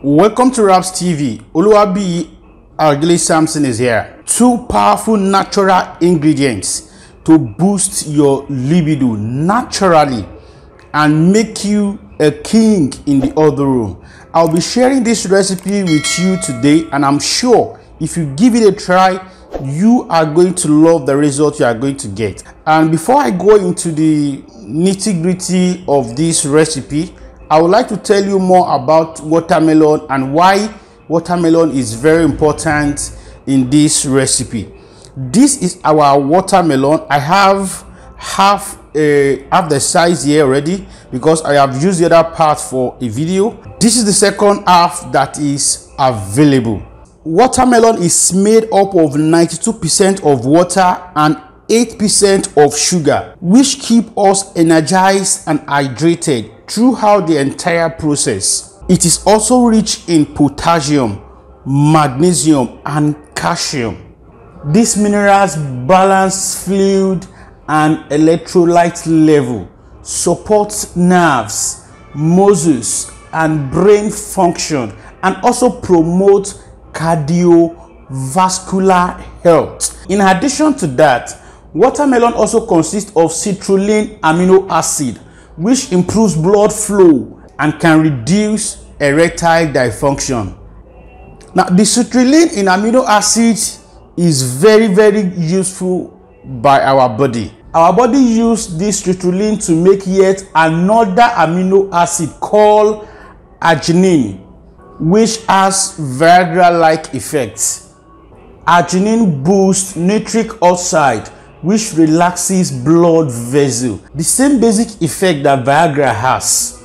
Welcome to Raps TV. Oluwabi Agili Samson is here. Two powerful natural ingredients to boost your libido naturally and make you a king in the other room. I'll be sharing this recipe with you today, and I'm sure if you give it a try, you are going to love the result you are going to get. And before I go into the nitty-gritty of this recipe, I would like to tell you more about watermelon and why watermelon is very important in this recipe. This is our watermelon. I have half the size here already because I have used the other part for a video. This is the second half that is available. Watermelon is made up of 92% of water and 8% of sugar, which keep us energized and hydrated throughout the entire process. It is also rich in potassium, magnesium, and calcium. These minerals balance fluid and electrolyte level, support nerves, muscles, and brain function, and also promote cardiovascular health. In addition to that, watermelon also consists of citrulline amino acid, which improves blood flow and can reduce erectile dysfunction. Now, the citrulline in amino acid is very useful by our body. Our body uses this citrulline to make yet another amino acid called arginine, which has Viagra-like effects. Arginine boosts nitric oxide, which relaxes blood vessel, the same basic effect that Viagra has.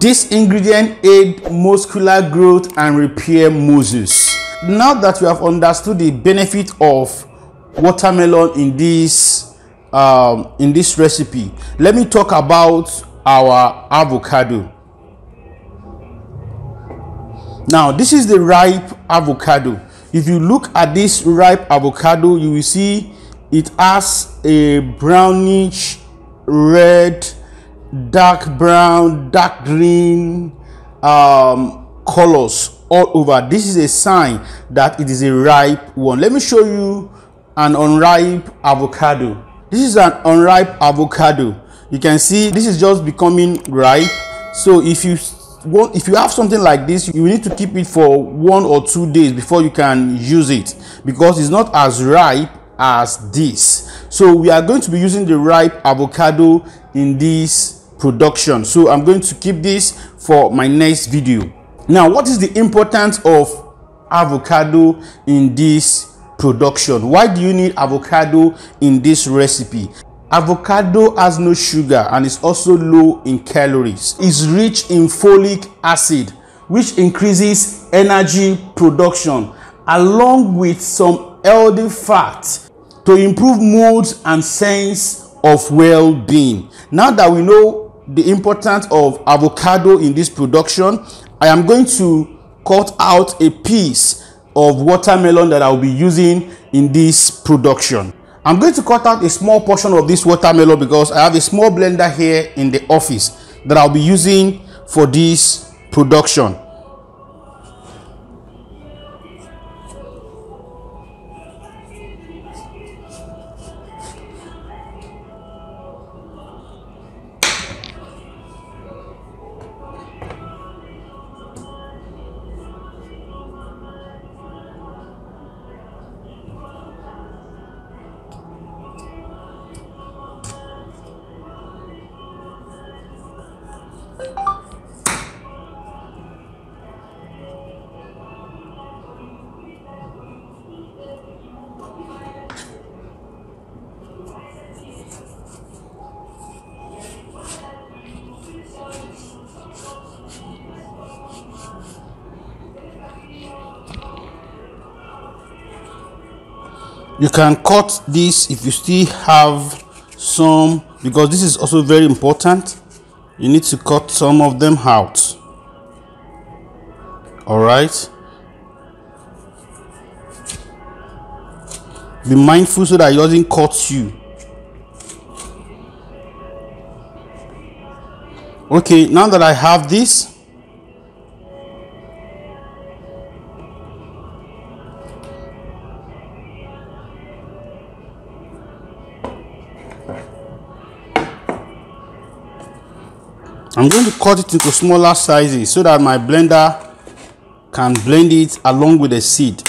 This ingredient aids muscular growth and repair muscles. Now that you have understood the benefit of watermelon in this recipe, let me talk about our avocado. Now, this is the ripe avocado. If you look at this ripe avocado, you will see it has a brownish red, dark brown, dark green colors all over. This is a sign that it is a ripe one. Let me show you an unripe avocado. This is an unripe avocado. You can see this is just becoming ripe. So if you have something like this, you need to keep it for 1 or 2 days before you can use it, because it's not as ripe as this. So we are going to be using the ripe avocado in this production, so I'm going to keep this for my next video. Now, what is the importance of avocado in this production? Why do you need avocado in this recipe? Avocado has no sugar and is also low in calories. It's rich in folic acid, which increases energy production, along with some healthy fat to improve moods and sense of well-being. Now that we know the importance of avocado in this production, I am going to cut out a piece of watermelon that I will be using in this production. I'm going to cut out a small portion of this watermelon because I have a small blender here in the office that I'll be using for this production. You can cut this if you still have some, because this is also very important. You need to cut some of them out. All right, be mindful so that it doesn't cut you. Okay, now that I have this, I'm going to cut it into smaller sizes so that my blender can blend it along with the seed.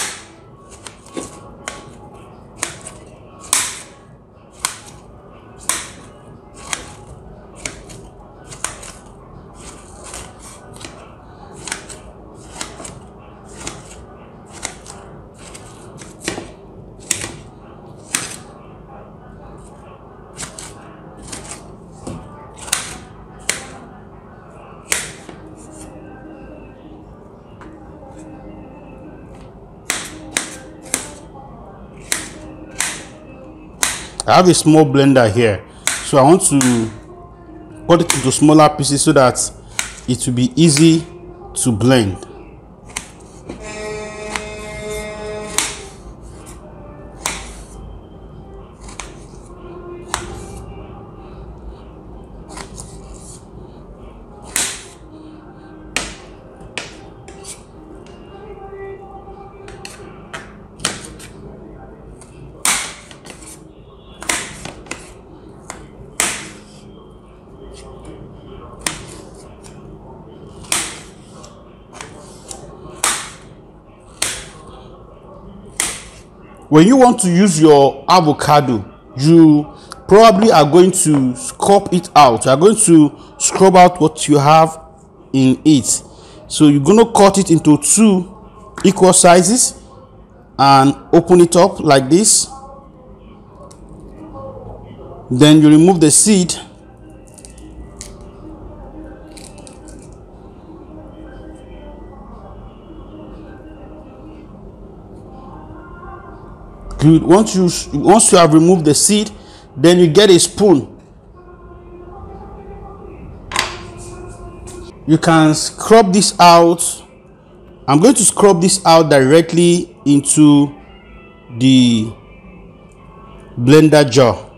I have a small blender here, so I want to cut it into smaller pieces so that it will be easy to blend. When you want to use your avocado, you probably are going to scrub it out. You are going to scrub out what you have in it. So you're going to cut it into 2 equal sizes and open it up like this. Then you remove the seed. Good. Once you have removed the seed, then you get a spoon. You can scrub this out. I'm going to scrub this out directly into the blender jar.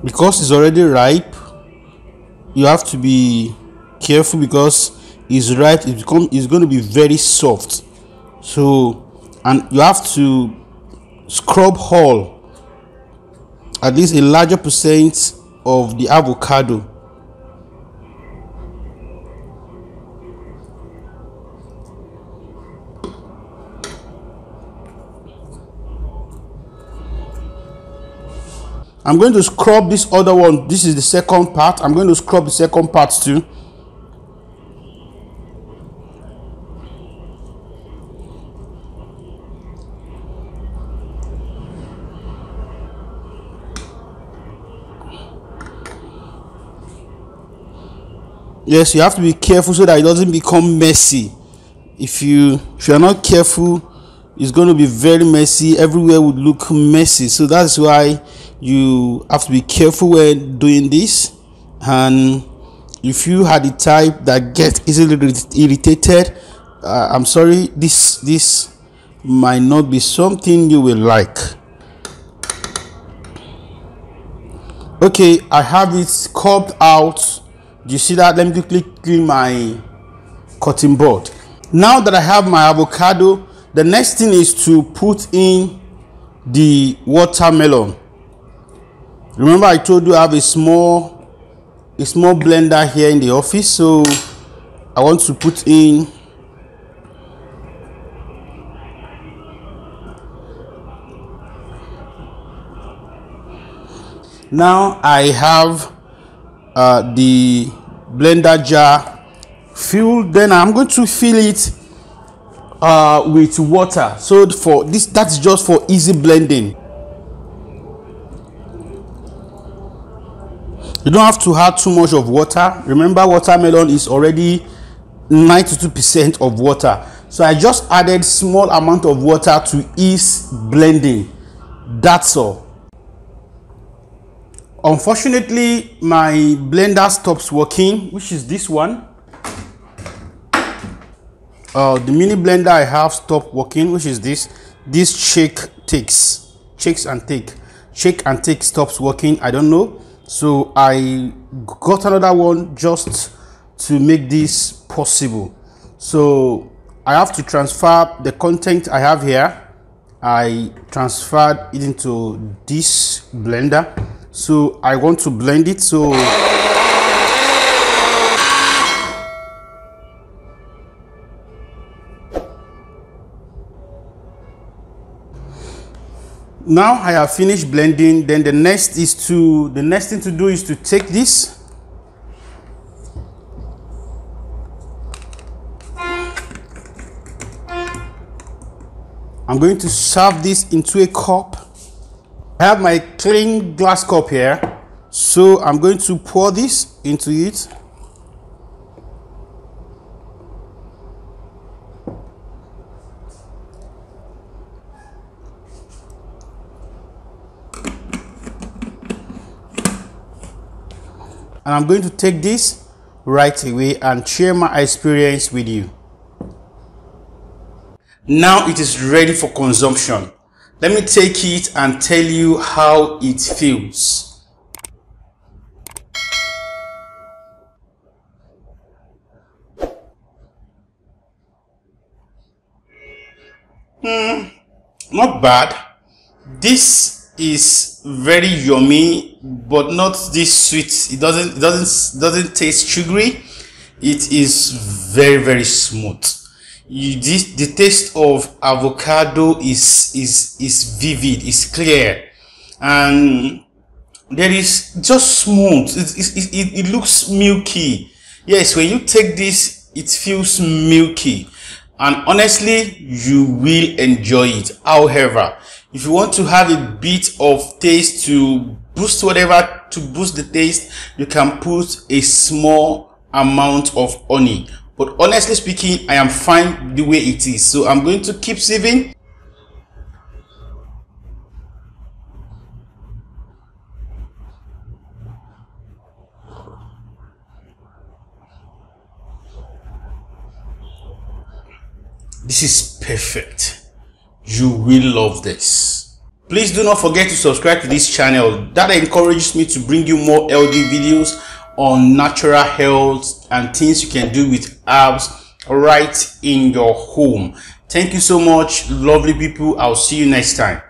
Because it's already ripe, you have to be careful because it's ripe. It's going to be very soft. So, and you have to scrub whole at least a larger percent of the avocado. I'm going to scrub this other one. This is the second part. I'm going to scrub the second part too. Yes, you have to be careful so that it doesn't become messy. If you are not careful, it's going to be very messy. Everywhere would look messy. So that's why you have to be careful when doing this. And if you are the type that gets easily irritated, I'm sorry, this might not be something you will like. Okay, I have it scrubbed out. Do you see that? Let me quickly clean my cutting board. Now that I have my avocado, the next thing is to put in the watermelon. Remember I told you I have a small blender here in the office, so I want to put in now. I have the blender jar filled. Then I'm going to fill it with water. So for this, that's just for easy blending. You don't have to add too much of water. Remember, watermelon is already 92% of water. So I just added small amount of water to ease blending. That's all. Unfortunately, my blender stops working, which is this one. The mini blender I have stopped working, which is this shake and take stops working. I don't know, so I got another one just to make this possible. So I have to transfer the content I have here. I transferred it into this blender, so I want to blend it. So now I have finished blending. Then the next thing to do is to take this. I'm going to serve this into a cup. I have my clean glass cup here, so I'm going to pour this into it. And I'm going to take this right away and share my experience with you. Now it is ready for consumption. Let me take it and tell you how it feels. Not bad. This is very yummy, but not this sweet. It doesn't taste sugary. It is very smooth. The taste of avocado is vivid, is clear, and there is just smooth. It looks milky. Yes, when you take this, it feels milky, and honestly, you will enjoy it. However, if you want to have a bit of taste to boost the taste, you can put a small amount of honey. But honestly speaking, I am fine the way it is. So I'm going to keep sieving. This is perfect. You will love this. Please do not forget to subscribe to this channel. That encourages me to bring you more healthy videos on natural health and things you can do with herbs right in your home. Thank you so much, lovely people. I'll see you next time.